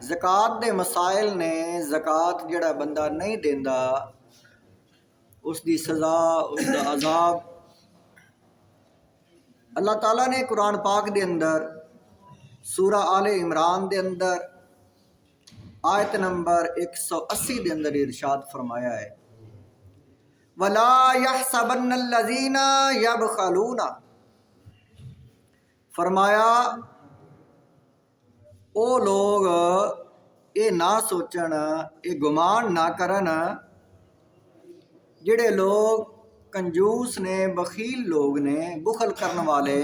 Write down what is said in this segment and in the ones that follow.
ज़कात दे मसाइल ने। ज़कात जिहड़ा बंदा नहीं देंदा उसकी सज़ा, उसका अजाब अल्लाह ताला ने कुरान पाक के अंदर सूरा आले इमरान के अंदर आयत नंबर 180 के अंदर इरशाद फरमाया है, वला यहसबन्नल्लज़ीना यबखलूना। फरमाया ओ लोग ये ना सोचन, ये गुमान ना करन, जिहड़े लोग कंजूस ने, बखील लोग ने, बुखल करने वाले,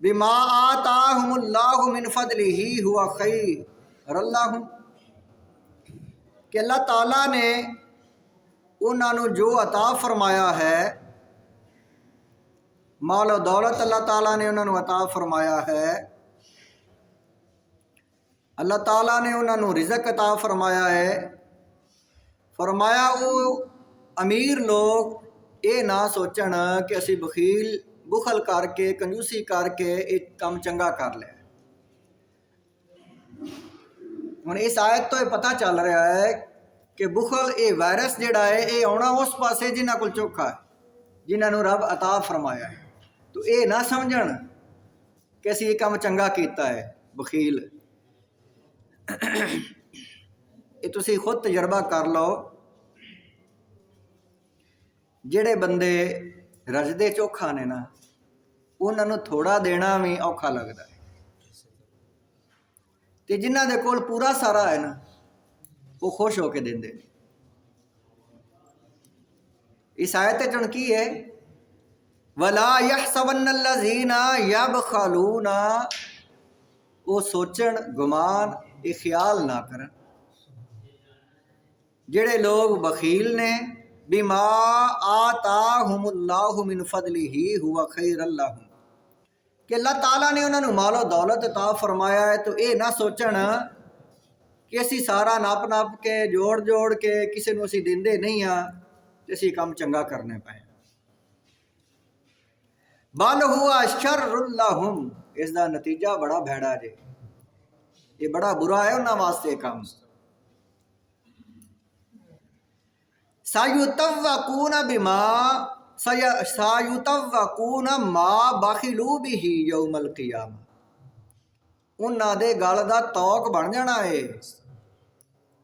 बिमा आताहुमुल्लाहु मिन फदलिही हुवा खैरुल्लाहुम, कि अल्लाह ताला ने उन्होंने जो अता फरमाया है, माल दौलत अल्लाह ताला ने उन्होंने अता फरमाया है, अल्लाह ताला ने उन्होंने रिज़्क़ अता फरमाया है। फरमाया वो अमीर लोग ये ना सोचन कि असी बखील बुखल करके कंजूसी करके एक काम चंगा कर लिया। हुण इस आयत तो ये पता चल रहा है कि बुखल ये वायरस जिहड़ा है ये आना उस पासे जिन्हां कोल चोखा है, जिन्होंने रब अता फरमाया है। तो ये ना समझण कि असी ये काम चंगा किया है। बखील ये तुसी खुद तजर्बा कर लो, जिहड़े बंदे रजदे चोखा ने ना उन्होंने थोड़ा देना भी औखा लगता है, तो जिन्हां दे कोल पूरा सारा है ना वो खुश होकर देंदे ने। इस आयत च की है, वला यहसबन्नल्लज़ीना यबखलूना, वो सोचण, गुमान, ये ख्याल ना करन, जिहड़े लोग बखील ने, बिमा आताहुमुल्लाहु मिन फदलिही हुवा खैरुल्लाहुम, कि अल्लाह ताला ने उन्होंने मालो दौलत अता फरमाया है। तो ये ना सोचण कि असी सारा नप नप के जोड़ जोड़ के किसी को असी देंदे नहीं हाँ तो असी काम चंगा करने पे। बल हुआ शर्रुल लहुम, इसका नतीजा बड़ा भैड़ा जे, ये बड़ा बुरा है उन्होंने वास्ते काम। सायुतव्वकून बिमा सायुतव्वकून मा बखिलू बिही यौमल क़ियामा, उन्हां दे गल दा तौक बन जाना है।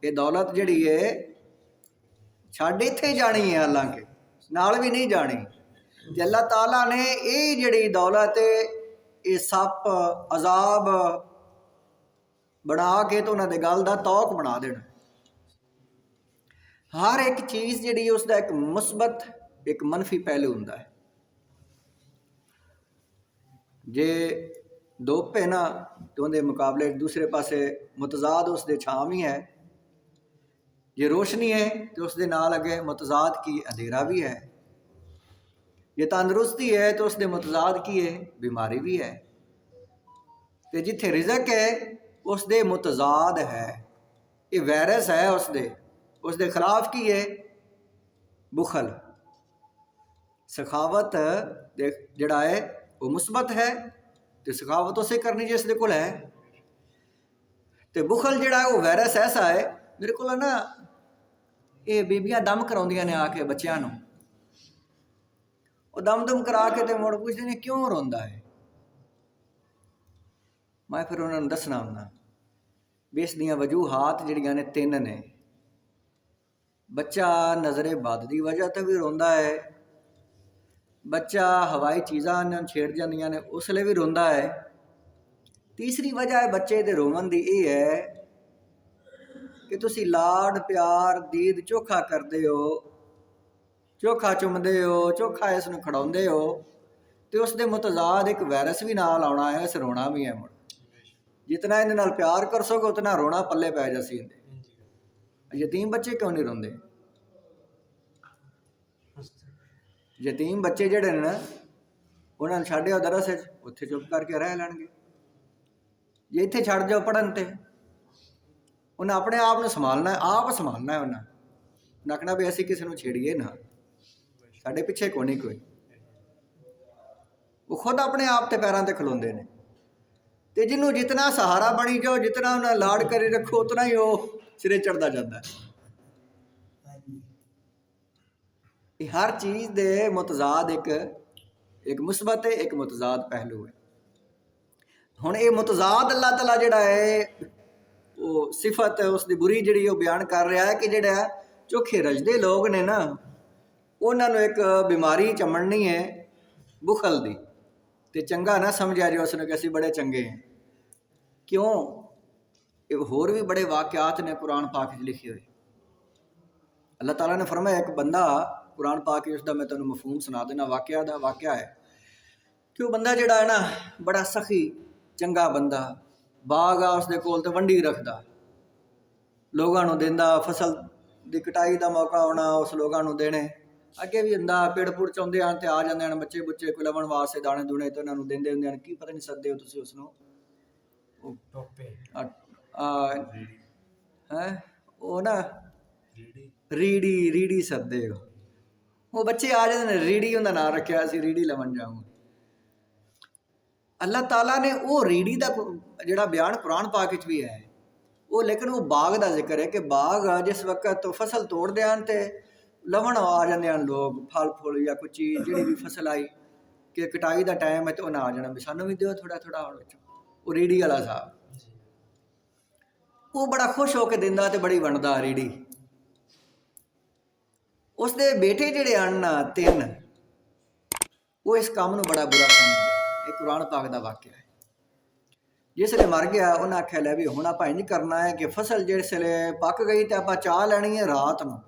ये दौलत जिहड़ी है छड्ड इत्थे जानी है, हालांकि नाल भी नहीं जानी। ते अल्लाह ताला ने ये जिहड़ी दौलत है ये सप अजाब बना के तो उन्हां दे गल दा तौक बना देना। हर एक चीज़ जिहड़ी उसका एक मुस्बत एक मनफी पहलू हुंदा है। जे धुप है ना तो उनके मुकाबले दूसरे पासे मुतजाद उसके छाम ही है, जे रोशनी है तो उसके नाल अगे मुतजाद की अंधेरा भी है, जे तंदुरुस्ती है तो उसके मुतजाद की है बीमारी भी है, तो जिथे रिज़क है उसके मुतजाद है, ये वायरस है उसके खिलाफ की है बुखल। सखावत जड़ा है वो मुस्बत है, तो सखावत उसे करनी जिसके कोल है। तो बुखल जड़ा है वो वायरस ऐसा है, मेरे को ना ये बीबियां दम कराउंदियां ने आके बच्चों को, वो दम दुम करा के तो मुड़ पुछदे ने क्यों रोंदा है। मैं फिर उन्होंने दसना हुंदा भी इस दियां वजूहात जिहड़ियां ने तीन ने। बच्चा नज़रे बद की वजह तो भी रोंदा है, बच्चा हवाई चीज़ां छेड़ जांदियां ने उसले भी रोंदा है। तीसरी वजह है बच्चे दे रोवन दी ये है कि तुसी लाड प्यार दीद चोखा करते हो, चोखा चुमदे हो, चोखा इसनूं खड़ाउंदे हो, तो उसके मुतजाद एक वायरस भी नाल आउणा है, इस रोना भी है। मुड़ जितना इहदे नाल प्यार कर सोगे उतना रोना पल्ले पै जासी। यतीम बच्चे क्यों नहीं रोंदे? यतीम बच्चे जिहड़े ने उन्होंने छड्डिओ दरस उत्थे चुप करके रह लैणगे। जे इत्थे छड्ड जाओ पढ़न ते उन्हें अपने आप को संभालना है, आप संभालना है। उन्हें आखना भी असी किसी को छेड़िए ना, साढ़े पिछे को नहीं कोई, वो खुद अपने आप ते पैरों ते खलोंदे ने। ਤੇ ਜਿਹਨੂੰ ਜਿਤਨਾ ਸਹਾਰਾ ਬਣੀ ਜਾਓ, ਜਿਤਨਾ ਉਹਨਾਂ ਲਾਡ ਕਰੀ ਰੱਖੋ, ਉਤਨਾ ਹੀ ਉਹ ਸਿਰੇ ਚੜਦਾ ਜਾਂਦਾ ਹੈ। ਇਹ ਹਰ ਚੀਜ਼ ਦੇ ਮੁਤਜ਼ਾਦ ਇੱਕ ਮੁਸਬਤ ਹੈ, ਇੱਕ ਮੁਤਜ਼ਾਦ ਪਹਿਲੂ ਹੈ। ਹੁਣ ਇਹ ਮੁਤਜ਼ਾਦ ਅੱਲਾਹ ਤਾਲਾ ਜਿਹੜਾ ਹੈ ਉਹ ਸਿਫਤ ਉਸ ਦੀ ਬੁਰੀ ਜਿਹੜੀ ਉਹ ਬਿਆਨ ਕਰ ਰਿਹਾ ਹੈ ਕਿ ਜਿਹੜਾ ਚੋਖੇ ਰਜਦੇ ਲੋਕ ਨੇ ਨਾ, ਉਹਨਾਂ ਨੂੰ ਇੱਕ ਬਿਮਾਰੀ ਚਮੜਨੀ ਹੈ ਬੁਖਲ ਦੀ, ਤੇ ਚੰਗਾ ਨਾ ਸਮਝਿਆ ਜੀ ਉਸਨੂੰ ਕਿ ਅਸੀਂ ਬੜੇ ਚੰਗੇ ਹਾਂ। ਕਿਉਂ? ਇਹ ਹੋਰ ਵੀ ਬੜੇ ਵਾਕਿਆਤ ਨੇ ਕੁਰਾਨ ਪਾਕ ਵਿੱਚ ਲਿਖੇ ਹੋਏ। ਅੱਲਾਹ ਤਾਲਾ ਨੇ ਫਰਮਾਇਆ, ਇੱਕ ਬੰਦਾ ਕੁਰਾਨ ਪਾਕ ਉਸ ਦਾ ਮੈਂ ਤੁਹਾਨੂੰ ਮਫਹੂਮ ਸੁਣਾ ਦੇਣਾ। ਵਾਕਿਆ ਹੈ ਕਿ ਉਹ ਬੰਦਾ ਜਿਹੜਾ ਹੈ ਨਾ ਬੜਾ ਸਖੀ ਚੰਗਾ ਬੰਦਾ, ਬਾਗ ਆ ਉਸਦੇ ਕੋਲ ਤੇ ਵੰਡੀ ਰੱਖਦਾ, ਲੋਕਾਂ ਨੂੰ ਦਿੰਦਾ, ਫਸਲ ਦੀ ਕਟਾਈ ਦਾ ਮੌਕਾ ਆਉਣਾ ਉਸ ਲੋਕਾਂ ਨੂੰ ਦੇਣੇ, ਅੱਗੇ ਵੀ ਹੁੰਦਾ, ਪੇੜ ਪੂੜ ਚਾਹੁੰਦੇ ਹਨ ਤੇ ਆ ਜਾਂਦੇ ਹਨ ਬੱਚੇ ਬੁੱਚੇ ਕੋਈ ਲੱਭਣ ਵਾਸਤੇ ਦਾਣੇ ਦੂਣੇ ਤੇ ਉਹਨਾਂ ਨੂੰ ਦਿੰਦੇ ਹੁੰਦੇ ਹਨ। ਕੀ ਪਤਾ ਨਹੀਂ ਸੱਦੇ ਹੋ ਤੁਸੀਂ ਉਸਨੂੰ ਉਹ ਨਾ ਰੀੜੀ ਸੱਦੇ ਹੋ। ਉਹ ਬੱਚੇ ਆ ਜਾਂਦੇ ਨੇ, ਰੀੜੀ ਉਹਦਾ ਨਾਂ ਰੱਖਿਆ ਸੀ, ਰੀੜੀ ਲਵਣ ਜਾਊਂ। ਅੱਲਾਹ ਤਾਲਾ ਨੇ ਉਹ ਰੀੜੀ ਦਾ ਜਿਹੜਾ ਬਿਆਨ ਕੁਰਾਨ ਪਾਕ ਵਿੱਚ ਵੀ ਹੈ ਉਹ, ਲੇਕਿਨ ਉਹ ਬਾਗ ਦਾ ਜ਼ਿਕਰ ਹੈ ਕਿ ਬਾਗ ਜਿਸ ਵਕਤ ਫਸਲ ਤੋੜਦੇ ਹਨ ਤੇ ਲਵਣ ਆ ਜਾਂਦੇ ਹਨ ਲੋਕ, ਫਲ ਫੁੱਲ ਜਾਂ ਕੋਈ ਚੀਜ਼ ਜਿਹੜੀ ਵੀ ਫਸਲ ਆਈ ਕਿ ਕਟਾਈ ਦਾ ਟਾਈਮ ਹੈ ਤੇ ਉਹਨਾਂ ਆ ਜਾਣਾ ਵੀ ਸਾਨੂੰ ਵੀ ਦਿਓ ਥੋੜਾ ਥੋੜਾ। ਉਹ ਰੀੜੀ ਵਾਲਾ ਸਾਹਿਬ ਉਹ ਬੜਾ ਖੁਸ਼ ਹੋ ਕੇ ਦਿੰਦਾ ਤੇ ਬੜੀ ਵੰਡਦਾ ਰੀੜੀ। ਉਸਦੇ ਬੇਟੇ ਜਿਹੜੇ ਹਨ 3, ਉਹ ਇਸ ਕੰਮ ਨੂੰ ਬੜਾ ਬੁਰਾ ਸਮਝਦੇ। ਇਹ ਕੁਰਾਨ ਪਾਕ ਦਾ ਵਾਕਿਆ ਹੈ। ਜਿਸ ਵੇਲੇ ਮਰ ਗਿਆ ਉਹਨਾਂ ਆਖਿਆ ਲੈ ਵੀ ਹੁਣ ਆਪਾਂ ਇੰਝ ਕਰਨਾ ਹੈ ਕਿ ਫਸਲ ਜਿਸ ਵੇਲੇ ਪੱਕ ਗਈ ਤੇ ਆਪਾਂ ਚਾਹ ਲੈਣੀ ਹੈ ਰਾਤ ਨੂੰ,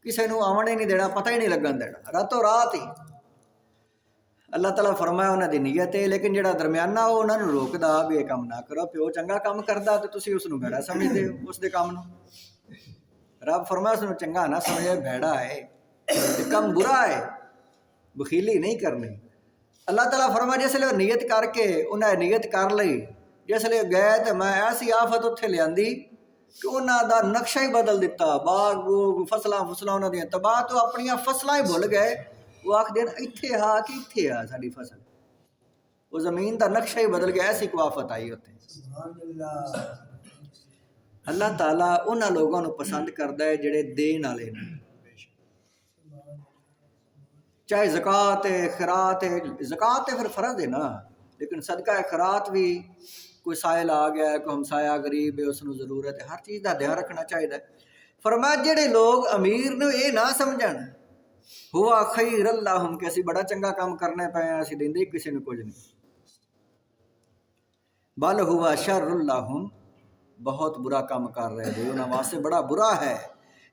ਕਿਸੇ ਨੂੰ ਆਉਣ ਹੀ ਨਹੀਂ ਦੇਣਾ, ਪਤਾ ਹੀ ਨਹੀਂ ਲੱਗਣ ਦੇਣਾ, ਰਾਤੋਂ ਰਾਤ ਹੀ। ਅੱਲਾਹ ਤਾਲਾ ਫਰਮਾਇਆ ਉਹਨਾਂ ਦੀ ਨੀਅਤ ਹੈ, ਲੇਕਿਨ ਜਿਹੜਾ ਦਰਮਿਆਨਾ ਉਹ ਉਹਨਾਂ ਨੂੰ ਰੋਕਦਾ ਵੀ ਇਹ ਕੰਮ ਨਾ ਕਰੋ। ਪਿਓ ਚੰਗਾ ਕੰਮ ਕਰਦਾ ਤੇ ਤੁਸੀਂ ਉਸ ਨੂੰ ਭੈੜਾ ਸਮਝਦੇ ਹੋ ਉਸ ਦੇ ਕੰਮ ਨੂੰ। ਰੱਬ ਫਰਮਾਇਆ ਉਸਨੂੰ ਚੰਗਾ ਨਾ ਸਮਝੇ, ਭੈੜਾ ਹੈ, ਕੰਮ ਬੁਰਾ ਹੈ, ਬਖੀਲੀ ਨਹੀਂ ਕਰਨੀ। ਅੱਲਾਹ ਤਾਲਾ ਫਰਮਾਇਆ ਜਿਸ ਵੇਲੇ ਨੀਅਤ ਕਰਕੇ ਉਹਨਾਂ ਨੇ ਨੀਅਤ ਕਰ ਲਈ, ਜਿਸ ਵੇਲੇ ਗਏ ਤੇ ਮੈਂ ਐਸੀ ਆਫਤ ਉੱਥੇ ਲਿਆਂਦੀ ਕਿ ਉਹਨਾਂ ਦਾ ਨਕਸ਼ਾ ਹੀ ਬਦਲ ਦਿੱਤਾ। ਬਾਗ ਬੂਗ ਫਸਲਾਂ ਉਹਨਾਂ ਦੀਆਂ ਤਬਾਹ ਤੋਂ ਆਪਣੀਆਂ ਫਸਲਾਂ ਹੀ ਭੁੱਲ ਗਏ। ਉਹ ਆਖਦੇ ਨੇ ਇੱਥੇ ਆ ਕਿ ਇੱਥੇ ਆ ਸਾਡੀ ਫਸਲ, ਉਹ ਜ਼ਮੀਨ ਦਾ ਨਕਸ਼ਾ ਹੀ ਬਦਲ ਗਿਆ। ਐਸੀ ਕੋਈ ਆਫਤ ਆਈ ਉੱਥੇ। ਅੱਲਾਹ ਤਾਲਾ ਉਹਨਾਂ ਲੋਕਾਂ ਨੂੰ ਪਸੰਦ ਕਰਦਾ ਹੈ ਜਿਹੜੇ ਦੇਣ ਵਾਲੇ ਨੇ, ਚਾਹੇ ਜ਼ਕਾਤ ਹੈ ਖੈਰਾਤ ਹੈ। ਜ਼ਕਾਤ ਤੇ ਫਿਰ ਫਰਜ਼ ਹੈ ਨਾ, ਲੇਕਿਨ ਸਦਕਾ ਖੈਰਾਤ ਵੀ ਕੋਈ ਸਾਇਲ ਆ ਗਿਆ, ਕੋਈ ਹਮਸਾਇਆ ਗਰੀਬ ਹੈ, ਉਸ ਨੂੰ ਜ਼ਰੂਰਤ ਹੈ, ਹਰ ਚੀਜ਼ ਦਾ ਧਿਆਨ ਰੱਖਣਾ ਚਾਹੀਦਾ। ਫਰਮਾਇਆ ਜਿਹੜੇ ਲੋਕ ਅਮੀਰ ਨੂੰ ਇਹ ਨਾ ਸਮਝਣ ਹੁਆ ਖੈਰ ਲਹੁਮ ਕਿ ਅਸੀਂ ਬੜਾ ਚੰਗਾ ਕੰਮ ਕਰਨੇ ਪਏ ਹਾਂ, ਅਸੀਂ ਦਿੰਦੇ ਕਿਸੇ ਨੂੰ ਕੁਝ ਨਹੀਂ, ਬਲ ਹੁਆ ਸ਼ਰ ਲਹੁਮ, ਬਹੁਤ ਬੁਰਾ ਕੰਮ ਕਰ ਰਹੇ ਨੇ, ਉਹਨਾਂ ਵਾਸਤੇ ਬੜਾ ਬੁਰਾ ਹੈ।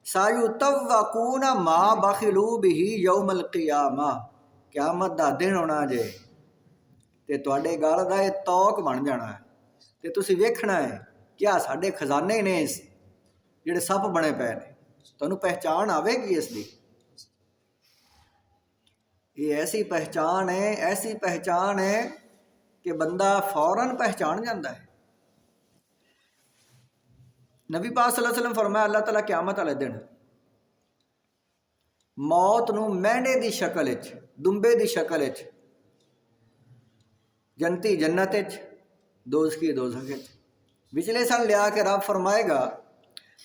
ਸਾਯੁਤਵਕੂਨ ਮਾ ਬਖਿਲੂ ਬਿਹੀ ਯੌਮਲ ਕਿਆਮਾ, ਕਿਆਮਤ ਦਾ ਦਿਨ ਹੋਣਾ ਜੇ ਤੇ ਤੁਹਾਡੇ ਗਲ ਦਾ ਇਹ ਤੌਕ ਬਣ ਜਾਣਾ ਹੈ ਤੇ ਤੁਸੀਂ ਵੇਖਣਾ ਹੈ ਕਿ ਆ ਸਾਡੇ ਖਜ਼ਾਨੇ ਨੇ ਜਿਹੜੇ ਸੱਪ ਬਣੇ ਪਏ ਨੇ, ਤੁਹਾਨੂੰ ਪਹਿਚਾਣ ਆਵੇਗੀ ਇਸ ਦੀ। ਇਹ ਐਸੀ ਪਹਿਚਾਣ ਹੈ ਕਿ ਬੰਦਾ ਫੌਰਨ ਪਹਿਚਾਣ ਜਾਂਦਾ ਹੈ। ਨਬੀ ਪਾਕ ਸੱਲੱਲਾਹੁ ਅਲੈहि ਵਸੱਲਮ ਫਰਮਾਇਆ, ਅੱਲਾਹ ਤਾਲਾ ਕਿਆਮਤ ਵਾਲੇ ਦਿਨ ਮੌਤ ਨੂੰ ਮਹਿੰਡੇ ਦੀ ਸ਼ਕਲ ਵਿੱਚ, ਦੁੰਬੇ ਦੀ ਸ਼ਕਲ ਵਿੱਚ, ਜੰਤੀ ਜੰਨਤ ਵਿੱਚ, ਦੋਜ਼ਖੀ ਦੋਜ਼ਖ ਵਿੱਚ ਵਿਚਲੇ ਸਨ ਲਿਆ ਕੇ ਰੱਬ ਫਰਮਾਏਗਾ,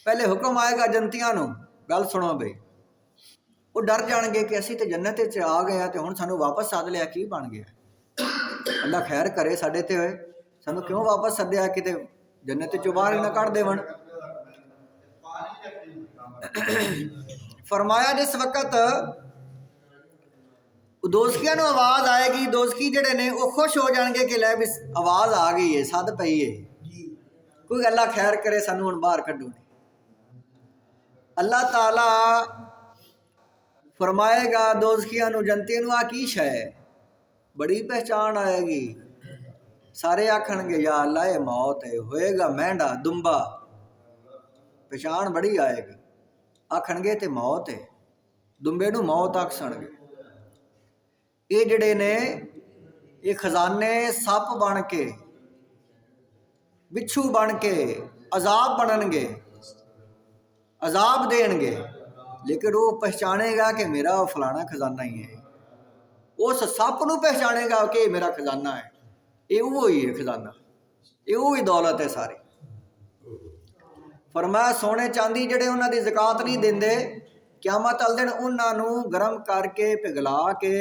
ਪਹਿਲੇ ਹੁਕਮ ਆਏਗਾ ਜੰਤੀਆਂ ਨੂੰ, ਗੱਲ ਸੁਣੋ ਬਈ। ਉਹ ਡਰ ਜਾਣਗੇ ਕਿ ਅਸੀਂ ਤੇ ਜੰਨਤ ਵਿੱਚ ਆ ਗਏ ਹਾਂ ਤੇ ਹੁਣ ਸਾਨੂੰ ਵਾਪਸ ਸੱਦ ਲਿਆ, ਕੀ ਬਣ ਗਿਆ। ਅੱਲਾ ਖੈਰ ਕਰੇ ਸਾਡੇ ਤੇ ਹੋਏ, ਸਾਨੂੰ ਕਿਉਂ ਵਾਪਸ ਸੱਦਿਆ, ਕਿਤੇ ਜੰਨਤ ਚੋਂ ਬਾਹਰ ਹੀ ਨਾ ਕੱਢ ਦੇਵਣ। ਫਰਮਾਇਆ ਜਿਸ ਵਕਤ ਦੋਜ਼ਖੀਆਂ ਨੂੰ ਆਵਾਜ਼ ਆਏਗੀ, ਦੋਜ਼ਖੀ ਜਿਹੜੇ ਨੇ ਉਹ ਖੁਸ਼ ਹੋ ਜਾਣਗੇ ਕਿ ਲੈ ਵੀ ਆਵਾਜ਼ ਆ ਗਈ ਹੈ, ਸੱਦ ਪਈ ਹੈ, ਕੋਈ ਅੱਲਾ ਖੈਰ ਕਰੇ ਸਾਨੂੰ ਹੁਣ ਬਾਹਰ ਕੱਢੋ। ਅੱਲਾਹ ਤਾਲਾ ਫਰਮਾਏਗਾ ਦੋਜ਼ਖੀਆਂ ਨੂੰ, ਜੰਤੀਆਂ ਨੂੰ, ਆ ਕੀ ਸ਼ੈ, ਬੜੀ ਪਹਿਚਾਣ ਆਏਗੀ। ਸਾਰੇ ਆਖਣਗੇ ਯਾ ਅੱਲਾ ਇਹ ਮੌਤ ਹੈ, ਹੋਏਗਾ ਮਹਿੰਡਾ ਦੁੰਬਾ, ਪਛਾਣ ਬੜੀ ਆਏਗੀ। ਆਖਣਗੇ ਤੇ ਮੌਤ ਹੈ, ਦੁੰਬੇ ਨੂੰ ਮੌਤ ਆਖਣਗੇ। ਇਹ ਜਿਹੜੇ ਨੇ ਇਹ ਖਜ਼ਾਨੇ ਸੱਪ ਬਣ ਕੇ, ਬਿੱਛੂ ਬਣ ਕੇ ਅਜ਼ਾਬ ਬਣਨਗੇ, ਅਜ਼ਾਬ ਦੇਣਗੇ, ਲੇਕਿਨ ਉਹ ਪਹਿਚਾਣੇਗਾ ਕਿ ਮੇਰਾ ਫਲਾਣਾ ਖਜ਼ਾਨਾ ਹੀ ਹੈ। ਉਸ ਸੱਪ ਨੂੰ ਪਹਿਚਾਣੇਗਾ ਕਿ ਇਹ ਮੇਰਾ ਖਜ਼ਾਨਾ ਹੈ, ਇਹ ਉਹ ਹੀ ਹੈ ਖਜ਼ਾਨਾ। ਇਹੋ ਹੀ ਦੌਲਤ ਹੈ ਸਾਰੀ। फरमाया सोने चांदी ਜਿਹੜੇ ਉਹਨਾਂ ਦੀ ਜ਼ਕਾਤ नहीं देंदे, क़यामत वाले दिन ਉਹਨਾਂ ਨੂੰ ਗਰਮ ਕਰਕੇ ਪਿਘਲਾ ਕੇ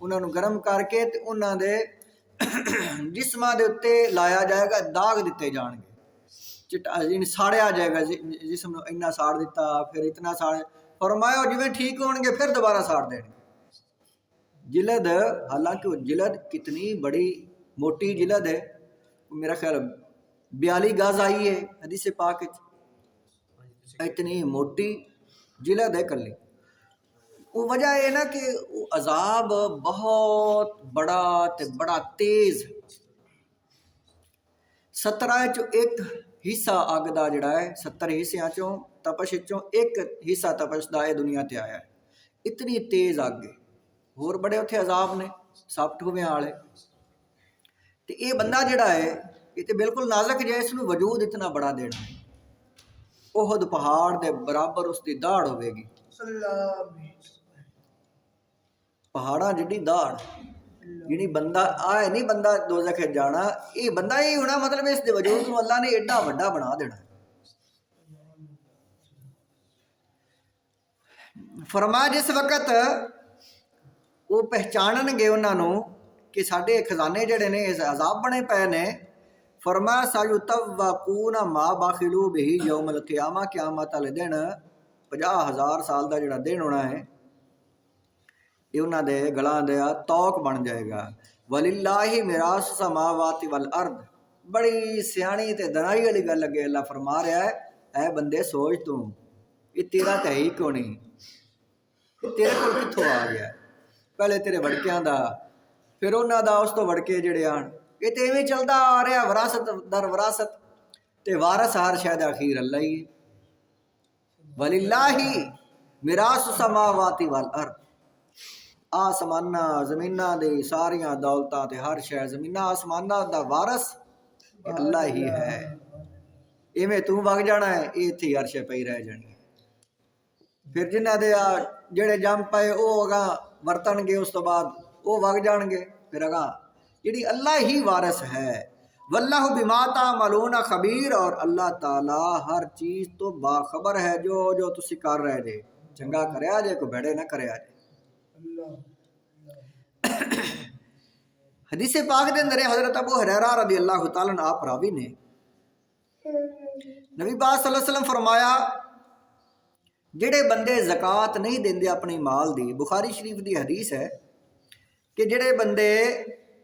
ਉਹਨਾਂ ਨੂੰ ਗਰਮ ਕਰਕੇ ਤੇ ਉਹਨਾਂ ਦੇ ਜਿਸਮਾਂ ਦੇ ਉੱਤੇ ਲਾਇਆ ਜਾਏਗਾ, ਦਾਗ ਦਿੱਤੇ ਜਾਣਗੇ, चिट्टा साड़िया जाएगा जिसम ਨੂੰ ਇੰਨਾ ਸਾੜ ਦਿੱਤਾ, ਫਿਰ इतना साड़। फरमाया जिवें ठीक होणगे फिर दोबारा साड़ देंगे। जिलद, हालांकि वो जिलद कितनी बड़ी मोटी जिलद है, मेरा ख्याल 42 गज आई है हदीस पाक, इतनी मोटी जिलद है कली। वो वजह है ना कि वो अजाब बहुत बड़ा ते बड़ा तेज। 17 चो एक हिस्सा अग का जोड़ा है, 70 हिस्सों चों तपश चों एक हिस्सा तपश का दुनिया ते आया है। इतनी तेज अग है, होर बड़े उत्थे अजाब ने सप ठुवियां वाले। तो ये बंदा जोड़ा है ये तो बिल्कुल नाजक जे, इसनूं वजूद इतना बड़ा देना है। ओहद पहाड़ के बराबर उसकी दाड़ होगी, पहाड़ा जिड्डी दाड़, जी बंदा आए नहीं बंदा दोज़ख जाना, ये बंदा ही होना, मतलब इस वजूद को अल्लाह ने एडा वड्डा बना देना। फरमाया जिस वक्त वो पहचानणगे उन्होंने कि साडे खजाने जड़े ने इस अजाब बने पे ने, फरमाया सायुतवकून मा बाखिलू बिही यौमल क़ियामा, क़यामत वाले दिन 50,000 साल का जोड़ा दिन होना है, ये उन्होंने गलों का तौक बन जाएगा। वलिल्लाहि मिरास समावाति वल अर्द, बड़ी सियाणी ते दनाई वाली गल अगे अल्लाह फरमा रहा है, ऐ बंदे सोच तू ये तेरा तो है ही क्यों नहीं, तेरे को कित्थों आ गया, पहले तेरे वड़कियां दा, फिर उन्हों का उस तो वड़के जड़े आन, ये तो इवें चलता आ रहा विरासत दर विरासत, तो वारस हर शायद अखीर अल्लाह ही। वलिल्लाहि मिरास समावाति वल अर्द, आसमाना जमीना दे सारिया दौलतां ते हर शय जमीना आसमाना दा वारस अल्लाह ही है। इवें तू वग जाना है, ये इत्थे हर शय पई रह जानी है। फिर जिन्हां दे जेड़े जम पाए वो अगां वरतणगे, उस तो बाद वो वग जाणगे, फिर अगां जिहड़ी अल्लाह ही वारस है। वल्लाहु बिमा तामलून खबीर, और अल्लाह ताला हर चीज़ तो बाखबर है, जो जो तुसी कर रहे जे, चंगा करया जे कोई भेड़े ना करया जे। हदीस पाक दे अंदर हजरत अबू हुरैरा रज़ी अल्लाह तआला अन्हु आप रावी ने, नबी पाक सल्लल्लाहु अलैहि वसल्लम फरमाया जेड़े बंदे ज़कात नहीं देंदे अपनी माल दी, बुखारी शरीफ दी हदीस है कि जेड़े बंदे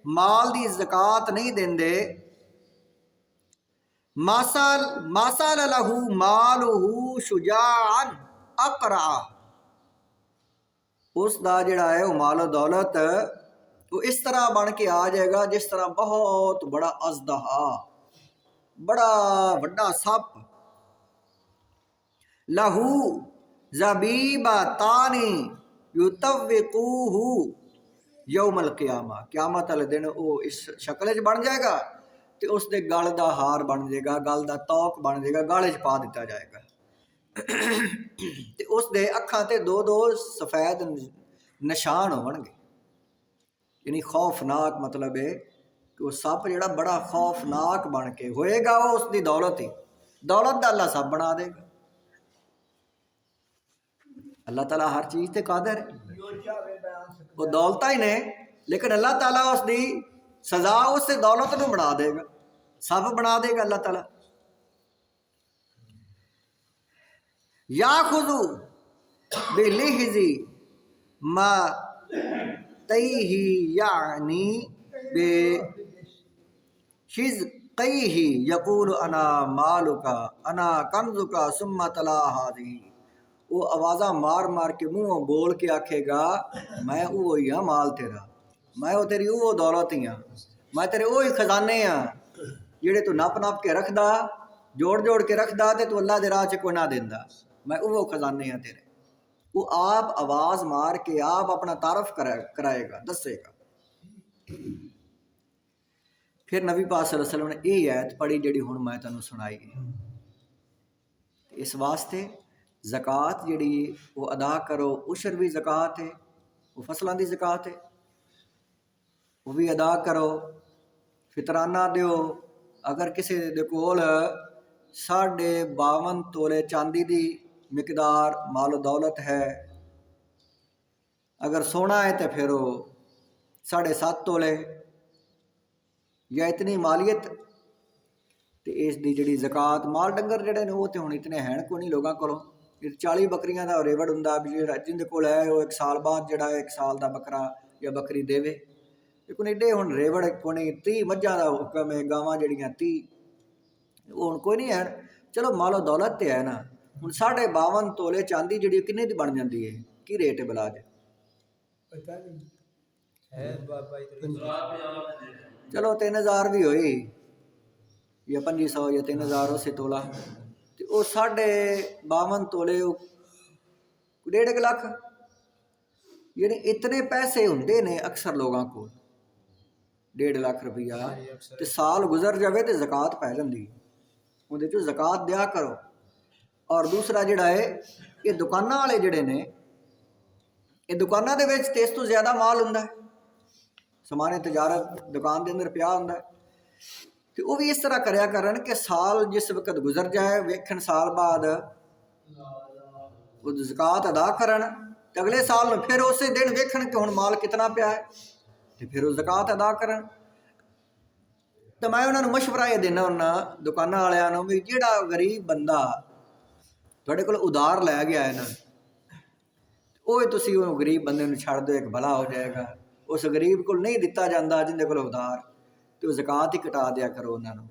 माल दी ज़कात नहीं देंदे, मासल लहू मालहू शुजाअन अकरा, उसका जोड़ा है वो मालो दौलत वो इस तरह बन के आ जाएगा जिस तरह बहुत बड़ा अजदहा, बड़ा वड्डा सप। लहू ज़बीबा तानी युतव्विकूहु यौमल क़ियामा, क़यामत वाले दिन वो इस शक्ल च बन जाएगा, तो उसके गल का हार बन जाएगा, गल का तौक बन जाएगा, गल च पा दिता जाएगा। तो उसके अखां ते दो दो सफेद निशान होणगे, यानी खौफनाक, मतलब है कि वो सप जिहड़ा बड़ा खौफनाक बन के होएगा, वो उसकी दौलत ही, दौलत दा अल्लाह सब बना देगा। अल्लाह ताला हर चीज़ ते कादर है, वो दौलत ही ने, लेकिन अल्लाह ताला उसकी सज़ा उससे दौलत नूं बना देगा, सब बना देगा अल्लाह ताला। या खुजू बिलिहजी मा तईही यानी बे शिज कईही यकूल अना मालुका अना कंजुका सुम्मा तला हादी, वो आवाज़ा मार मार के मुँह बोल के आखेगा मैं वो ही हाँ माल तेरा, मैं वो तेरी वो दौलत ही हाँ, मैं तेरे वो ही खजाने हाँ जेड़े तू नप नप के रखदा, जोड़ जोड़ के रखदा, ते तू अल्लाह दे राह च कोई ना देंदा, मैं वो खजाने हाँ तेरे। वो आप आवाज़ मार के आप अपना तारफ कराएगा, दसेगा। फिर नबी पाक सल्लल्लाहु अलैहि वसल्लम ने ये आयत पढ़ी जिहड़ी हुण मैं तुहानूं सुनाई है। इस वास्ते ज़कात जिहड़ी वो अदा करो, उशर भी ज़कात है, वो फसलों की ज़कात है, वो भी अदा करो, फितराना दिओ, ਅਗਰ ਕਿਸੇ ਦੇ ਕੋਲ 52.5 ਤੋਲੇ ਚਾਂਦੀ ਦੀ ਮਿਕਦਾਰ ਮਾਲ ਦੌਲਤ ਹੈ, अगर सोना है तो फिर वो 7.5 तोले या इतनी मालीयत। तो इसकी जी जकात माल डंगर जोड़े ने वो तो हुण इतने हैं को नहीं लोगों को। 40 बकरियां का रेवड़ हुंदा भी जिंदे कोल है वो 1 साल बाद जोड़ा 1 साल का बकरा या बकरी देवे। लेकिन एडे हुण रेवड़ को नहीं। 30 मझां का हुक्म है, गावां जड़ियां 30 वो हुण कोई नहीं है। चलो मालो दौलत तो है ना। हुण 52.5 तोले चांदी जी किन्ने दी बन जाती है, की रेट है बिलाज? चलो 3000 भी होई या 2500 या 3000 उसे तोला, तो वो 52.5 तोले 1.5 लाख। यानी इतने पैसे होंदे ने अक्सर लोगों को, 1.5 लाख रुपया। तो साल गुजर जाए तो जकात पै जाती, उहदे चों जकात दिया करो। और दूसरा जिहड़ा है ये दुकानां वाले जिहड़े ने, ये दुकानों के विच इस तो ज़्यादा माल हुंदा है, समाने तजारत दुकान के अंदर पिया हुंदा है। तो वो भी इस तरह करया करन कि साल जिस वक्त गुजर जाए वेखन साल बाद वो ज़कात अदा करन, तो अगले साल फिर उस दिन वेखन कि हुण माल कितना पिया है, तो फिर वो ज़कात अदा करन। तो मैं उन्होंने मशवरा ये देना हुन्ना दुकाना वालियां भी, जिहड़ा गरीब बंदा तुहाडे कोल उधार लै गया है ना, वो तुसी वो गरीब बंदे नूं छड्ड दो, एक भला हो जाएगा। उस गरीब को नहीं दिता जाता जिंदे कोल उधार, तो ज़कात ही कटा दिया करो उन्होंने।